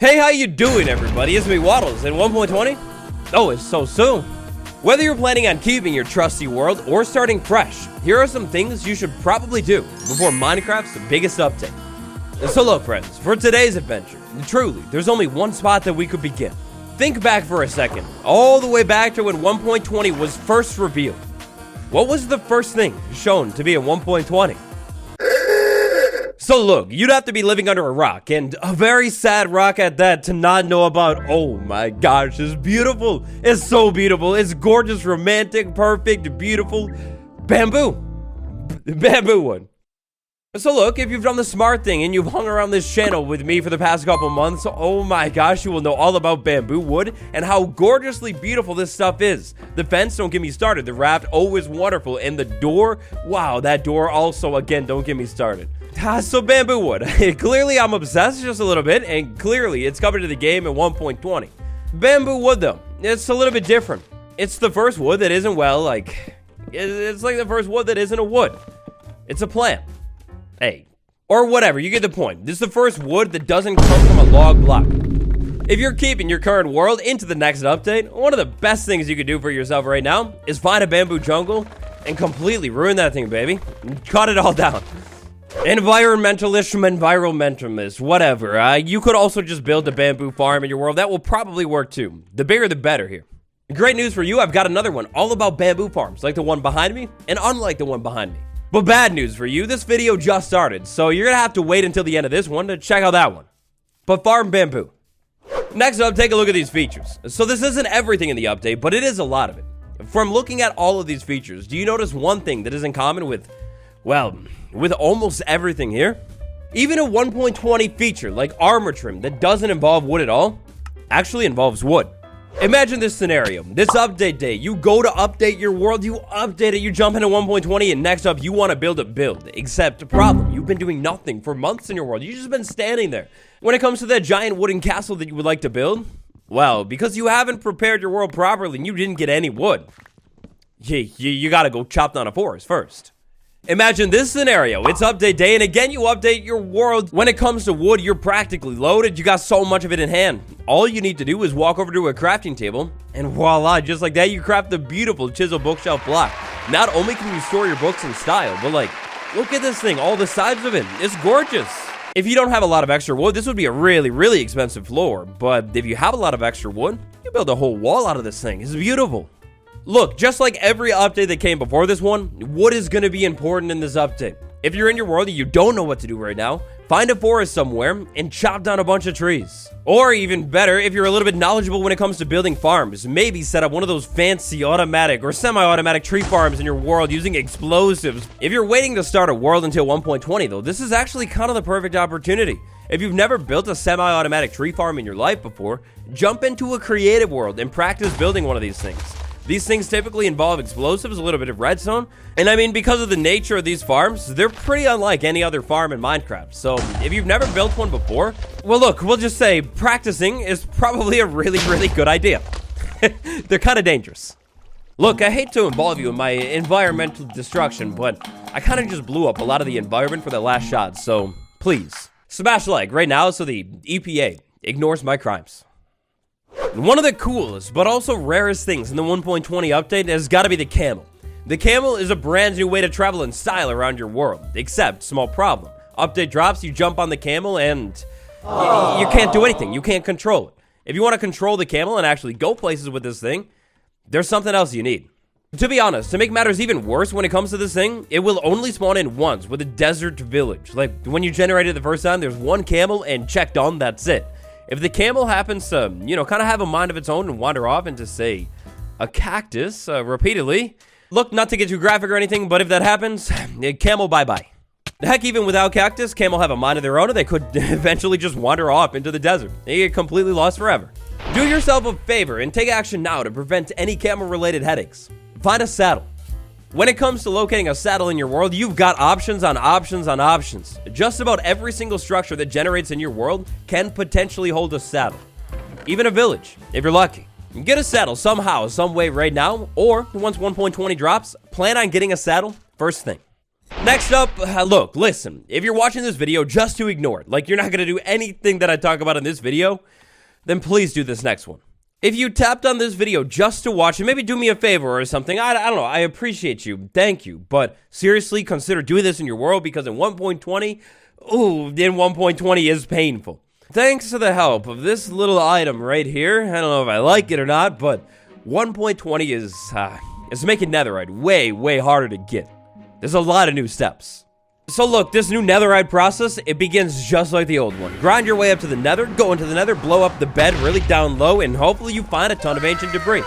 Hey, how you doing, everybody? It's me, Waddles, in 1.20? Oh, it's so soon. Whether you're planning on keeping your trusty world or starting fresh, here are some things you should probably do before Minecraft's biggest update. So look, friends, for today's adventure, truly, there's only one spot that we could begin. Think back for a second, all the way back to when 1.20 was first revealed. What was the first thing shown to be in 1.20? So look, you'd have to be living under a rock, and a very sad rock at that, to not know about. Oh my gosh, it's beautiful. It's so beautiful. It's gorgeous, romantic, perfect, beautiful. Bamboo. Bamboo wood. So look, if you've done the smart thing and you've hung around this channel with me for the past couple months, oh my gosh, you will know all about bamboo wood and how gorgeously beautiful this stuff is. The fence, don't get me started. The raft, oh, is wonderful. And the door, wow, that door also, again, don't get me started. So bamboo wood. Clearly, I'm obsessed just a little bit, and clearly, it's coming to the game at 1.20. Bamboo wood, though, it's a little bit different. It's the first wood that isn't, well, like, it's like the first wood that isn't a wood. It's a plant. Hey, or whatever, you get the point. This is the first wood that doesn't come from a log block. If you're keeping your current world into the next update, one of the best things you could do for yourself right now is find a bamboo jungle and completely ruin that thing, baby. Cut it all dotalist, whatever. You could also just build a bamboo farm in your world. That will probably work too. The bigger the better here. Great news for you, I've got another one all about bamboo farms, like the one behind me and unlike the one behind me. But bad news for you, this video just started, so you're gonna have to wait until the end of this one to check out that one. But farm bamboo. Next up, take a look at these features. So this isn't everything in the update, but it is a lot of it. From looking at all of these features, do you notice one thing that is in common with, well, with almost everything here? Even a 1.20 feature like armor trim that doesn't involve wood at all, actually involves wood. Imagine this scenario. This update day, you go to update your world, you update it, you jump into 1.20, and next up, you want to build a build. Except, a problem, you've been doing nothing for months in your world. You've just been standing there. When it comes to that giant wooden castle that you would like to build, well, because you haven't prepared your world properly and you didn't get any wood, you gotta go chop down a forest first. Imagine this scenario. It's update day, and again, you update your world. When it comes to wood, you're practically loaded. You got so much of it in hand. All you need to do is walk over to a crafting table, and voila, just like that, you craft the beautiful chisel bookshelf block. Not only can you store your books in style, but like, look at this thing, all the sides of it. It's gorgeous. If you don't have a lot of extra wood, this would be a really, really expensive floor. But if you have a lot of extra wood, you build a whole wall out of this thing. It's beautiful. Look, just like every update that came before this one, wood is going to be important in this update. If you're in your world and you don't know what to do right now, find a forest somewhere and chop down a bunch of trees. Or even better, if you're a little bit knowledgeable when it comes to building farms, maybe set up one of those fancy automatic or semi-automatic tree farms in your world using explosives. If you're waiting to start a world until 1.20 though, this is actually kind of the perfect opportunity. If you've never built a semi-automatic tree farm in your life before, jump into a creative world and practice building one of these things. These things typically involve explosives, a little bit of redstone, and I mean, because of the nature of these farms, they're pretty unlike any other farm in Minecraft. So if you've never built one before, well look, we'll just say practicing is probably a really, really good idea. They're kind of dangerous. Look, I hate to involve you in my environmental destruction, but I kind of just blew up a lot of the environment for the last shot, so please, smash like right now so the EPA ignores my crimes. One of the coolest, but also rarest things in the 1.20 update has got to be the camel. The camel is a brand new way to travel in style around your world, except, small problem. Update drops, you jump on the camel, and you can't do anything. You can't control it. If you want to control the camel and actually go places with this thing, there's something else you need. To be honest, to make matters even worse when it comes to this thing, it will only spawn in once with a desert village. Like, when you generate it the first time, there's one camel, and check done, that's it. If the camel happens to, kind of have a mind of its own and wander off into, say, a cactus repeatedly, look, not to get too graphic or anything, but if that happens, camel bye-bye. Heck, even without cactus, camel have a mind of their own, and they could eventually just wander off into the desert. They get completely lost forever. Do yourself a favor and take action now to prevent any camel-related headaches. Find a saddle. When it comes to locating a saddle in your world, you've got options on options on options. Just about every single structure that generates in your world can potentially hold a saddle. Even a village, if you're lucky. Get a saddle somehow, some way right now, or once 1.20 drops, plan on getting a saddle first thing. Next up, look, listen, if you're watching this video just to ignore it, like you're not going to do anything that I talk about in this video, then please do this next one. If you tapped on this video just to watch it, maybe do me a favor or something. I don't know. I appreciate you. Thank you. But seriously, consider doing this in your world because in 1.20, in 1.20 is painful. Thanks to the help of this little item right here, I don't know if I like it or not, but 1.20 is making netherite way, way harder to get. There's a lot of new steps. So look, this new netherite process, it begins just like the old one. Grind your way up to the nether, go into the nether, blow up the bed really down low, and hopefully you find a ton of ancient debris.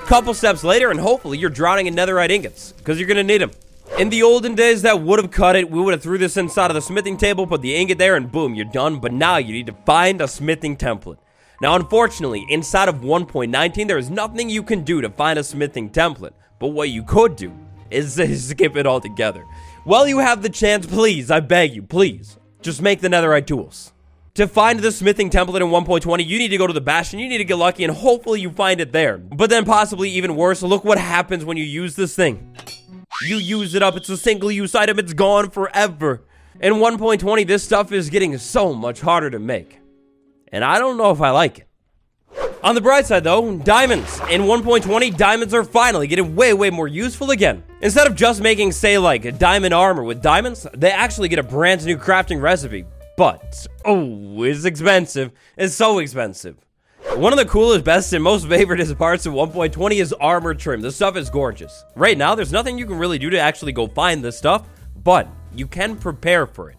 Couple steps later, and hopefully you're drowning in netherite ingots, because you're going to need them. In the olden days, that would have cut it. We would have threw this inside of the smithing table, put the ingot there, and boom, you're done. But now you need to find a smithing template. Now, unfortunately, inside of 1.19, there is nothing you can do to find a smithing template. But what you could do is skip it altogether. While you have the chance, please, I beg you, please, just make the netherite tools. To find the smithing template in 1.20, you need to go to the bastion, you need to get lucky, and hopefully you find it there. But then possibly even worse, look what happens when you use this thing. You use it up, it's a single-use item, it's gone forever. In 1.20, this stuff is getting so much harder to make. And I don't know if I like it. On the bright side though, diamonds. In 1.20, diamonds are finally getting way, way more useful again. Instead of just making, say, like a diamond armor with diamonds, they actually get a brand new crafting recipe. But, it's expensive. It's so expensive. One of the coolest, best, and most favorite parts of 1.20 is armor trim. This stuff is gorgeous. Right now, there's nothing you can really do to actually go find this stuff, but you can prepare for it.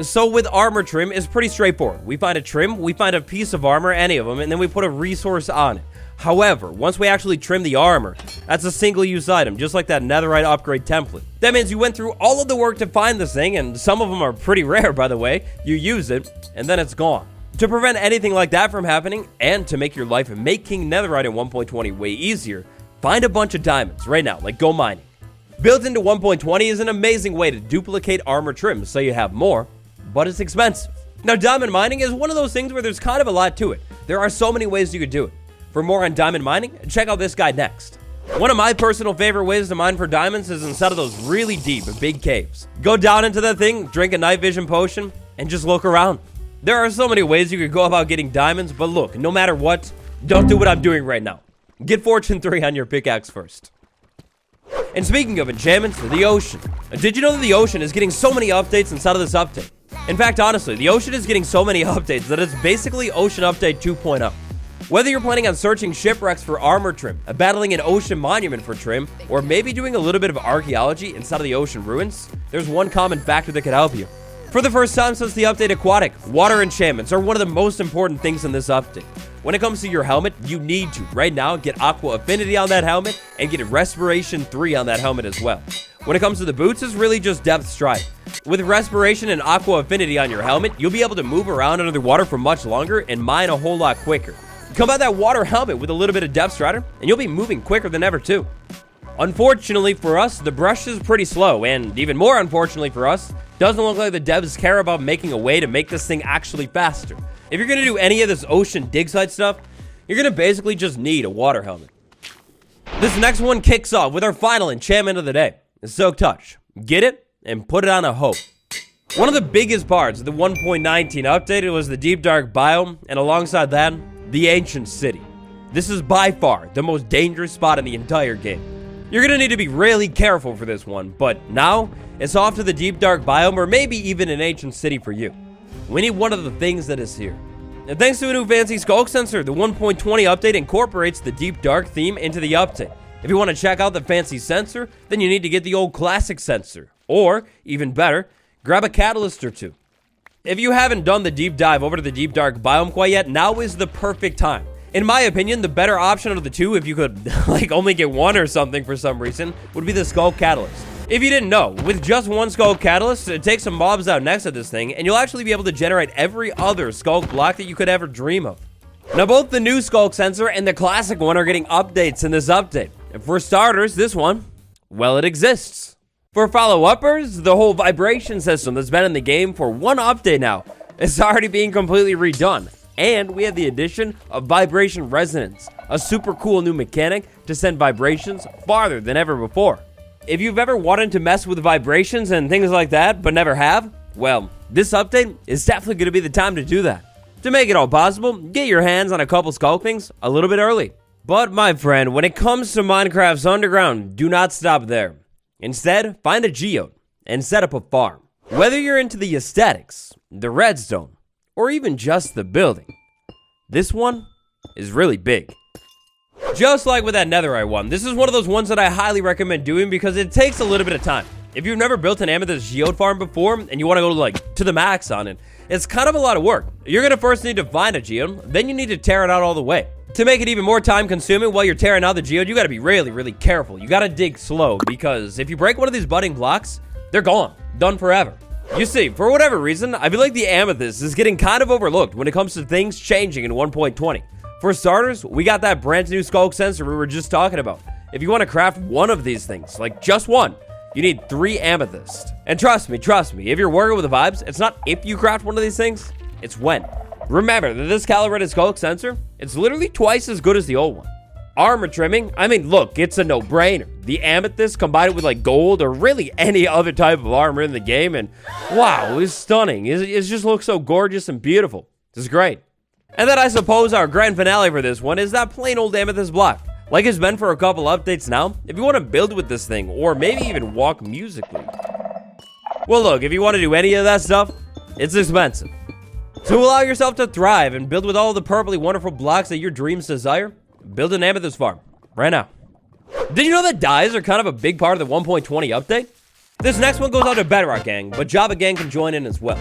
So with armor trim, it's pretty straightforward. We find a trim, we find a piece of armor, any of them, and then we put a resource on it. However, once we actually trim the armor, that's a single-use item, just like that netherite upgrade template. That means you went through all of the work to find this thing, and some of them are pretty rare, by the way. You use it, and then it's gone. To prevent anything like that from happening, and to make your life making netherite in 1.20 way easier, find a bunch of diamonds right now, like go mining. Built into 1.20 is an amazing way to duplicate armor trim, so you have more, but it's expensive. Now, diamond mining is one of those things where there's kind of a lot to it. There are so many ways you could do it. For more on diamond mining, check out this guide next. One of my personal favorite ways to mine for diamonds is inside of those really deep, big caves. Go down into that thing, drink a night vision potion, and just look around. There are so many ways you could go about getting diamonds, but look, no matter what, don't do what I'm doing right now. Get Fortune 3 on your pickaxe first. And speaking of enchantments, the ocean. Did you know that the ocean is getting so many updates inside of this update? In fact, honestly, the ocean is getting so many updates that it's basically Ocean Update 2.0. Whether you're planning on searching shipwrecks for armor trim, battling an ocean monument for trim, or maybe doing a little bit of archaeology inside of the ocean ruins, there's one common factor that could help you. For the first time since the update Aquatic, water enchantments are one of the most important things in this update. When it comes to your helmet, you need to, right now, get Aqua Affinity on that helmet and get Respiration 3 on that helmet as well. When it comes to the boots, it's really just Depth Stride. With Respiration and Aqua Affinity on your helmet, you'll be able to move around under the water for much longer and mine a whole lot quicker. Combat that water helmet with a little bit of Depth Strider, and you'll be moving quicker than ever too. Unfortunately for us, the brush is pretty slow, and even more unfortunately for us, doesn't look like the devs care about making a way to make this thing actually faster. If you're going to do any of this ocean dig site stuff, you're going to basically just need a water helmet. This next one kicks off with our final enchantment of the day, Soak Touch. Get it and put it on a hoe. One of the biggest parts of the 1.19 update was the deep dark biome, and alongside that, the ancient city. This is by far the most dangerous spot in the entire game. You're gonna need to be really careful for this one, but now it's off to the deep dark biome or maybe even an ancient city for you. We need one of the things that is here. And thanks to a new fancy skulk sensor, the 1.20 update incorporates the deep dark theme into the update. If you want to check out the fancy sensor, then you need to get the old classic sensor. Or, even better, grab a catalyst or two. If you haven't done the deep dive over to the deep dark biome quite yet, now is the perfect time. In my opinion, the better option of the two, if you could like only get one or something for some reason, would be the skull catalyst. If you didn't know, with just one skull catalyst, take some mobs out next to this thing, and you'll actually be able to generate every other skulk block that you could ever dream of. Now, both the new skulk sensor and the classic one are getting updates in this update. And for starters, this one, well, it exists. For follow-uppers, the whole vibration system that's been in the game for one update now is already being completely redone. And we have the addition of vibration resonance, a super cool new mechanic to send vibrations farther than ever before. If you've ever wanted to mess with vibrations and things like that, but never have, well, this update is definitely going to be the time to do that. To make it all possible, get your hands on a couple sculptings a little bit early. But my friend, when it comes to Minecraft's underground, do not stop there. Instead, find a geode and set up a farm. Whether you're into the aesthetics, the redstone, or even just the building, this one is really big. Just like with that netherite one, this is one of those ones that I highly recommend doing because it takes a little bit of time. If you've never built an amethyst geode farm before and you want to go to the max on it, it's kind of a lot of work. You're going to first need to find a geode, then you need to tear it out all the way. To make it even more time consuming while you're tearing out the geode, you got to be really, really careful. You got to dig slow because if you break one of these budding blocks, they're gone, done forever. You see, for whatever reason, I feel like the amethyst is getting kind of overlooked when it comes to things changing in 1.20. For starters, we got that brand new sculk sensor we were just talking about. If you want to craft one of these things, like just one, you need 3 amethyst. And trust me, if you're working with the vibes, it's not if you craft one of these things, it's when. Remember that this calibrated sculk sensor, it's literally twice as good as the old one. Armor trimming, I mean, look, it's a no-brainer. The amethyst combined with like gold or really any other type of armor in the game, and wow, it's stunning. It just looks so gorgeous and beautiful. This is great. And then I suppose our grand finale for this one is that plain old amethyst block. Like it's been for a couple updates now, if you want to build with this thing, or maybe even walk musically. Well look, if you want to do any of that stuff, it's expensive. To allow yourself to thrive and build with all the purpley wonderful blocks that your dreams desire, build an amethyst farm, right now. Did you know that dyes are kind of a big part of the 1.20 update? This next one goes out to Bedrock Gang, but Java Gang can join in as well.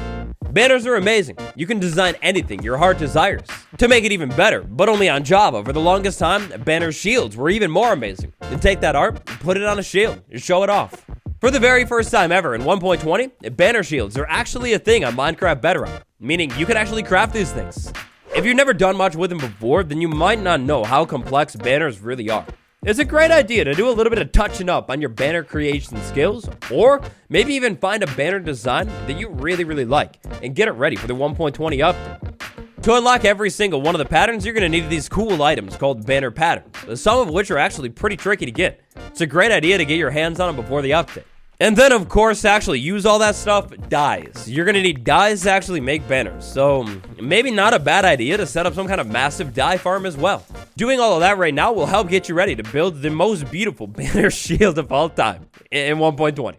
Banners are amazing. You can design anything your heart desires. To make it even better, but only on Java, for the longest time, banner shields were even more amazing. You take that art, and put it on a shield, you show it off. For the very first time ever in 1.20, banner shields are actually a thing on Minecraft Bedrock, meaning you can actually craft these things. If you've never done much with them before, then you might not know how complex banners really are. It's a great idea to do a little bit of touching up on your banner creation skills, or maybe even find a banner design that you really like and get it ready for the 1.20 update. To unlock every single one of the patterns, you're going to need these cool items called banner patterns, some of which are actually pretty tricky to get. It's a great idea to get your hands on them before the update. And then, of course, to actually use all that stuff, dyes. You're going to need dyes to actually make banners, so maybe not a bad idea to set up some kind of massive dye farm as well. Doing all of that right now will help get you ready to build the most beautiful banner shield of all time in 1.20.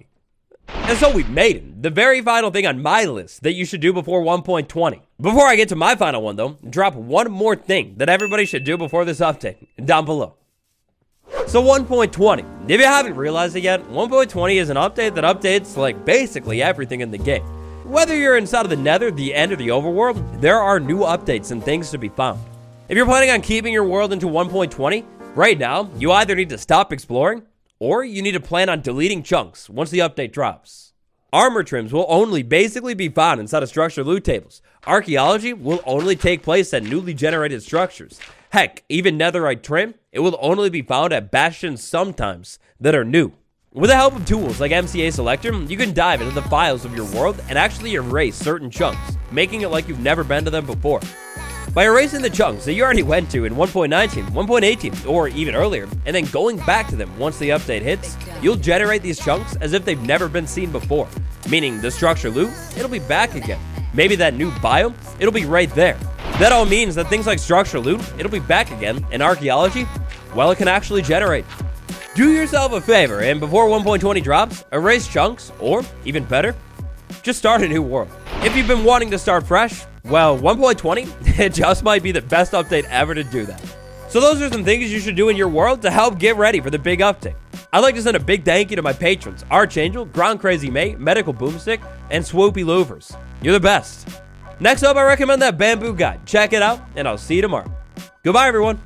And so we've made it. The very final thing on my list that you should do before 1.20. Before I get to my final one, though, drop one more thing that everybody should do before this update down below. So 1.20, if you haven't realized it yet, 1.20 is an update that updates like basically everything in the game. Whether you're inside of the nether, the end, or the overworld, there are new updates and things to be found. If you're planning on keeping your world into 1.20, right now, you either need to stop exploring, or you need to plan on deleting chunks once the update drops. Armor trims will only basically be found inside of structure loot tables. Archaeology will only take place at newly generated structures. Heck, even netherite trim, it will only be found at bastions sometimes that are new. With the help of tools like MCA Selector, you can dive into the files of your world and actually erase certain chunks, making it like you've never been to them before. By erasing the chunks that you already went to in 1.19, 1.18, or even earlier, and then going back to them once the update hits, you'll generate these chunks as if they've never been seen before. Meaning the structure loot, it'll be back again. Maybe that new biome, it'll be right there. That all means that things like structure loot, it'll be back again, and archaeology, well, it can actually generate. Do yourself a favor, and before 1.20 drops, erase chunks, or, even better, just start a new world. If you've been wanting to start fresh, well, 1.20, it just might be the best update ever to do that. So those are some things you should do in your world to help get ready for the big update. I'd like to send a big thank you to my patrons, Archangel, Ground Crazy Mate, Medical Boomstick, and Swoopy Louvers. You're the best. Next up, I recommend that bamboo guide. Check it out, and I'll see you tomorrow. Goodbye, everyone.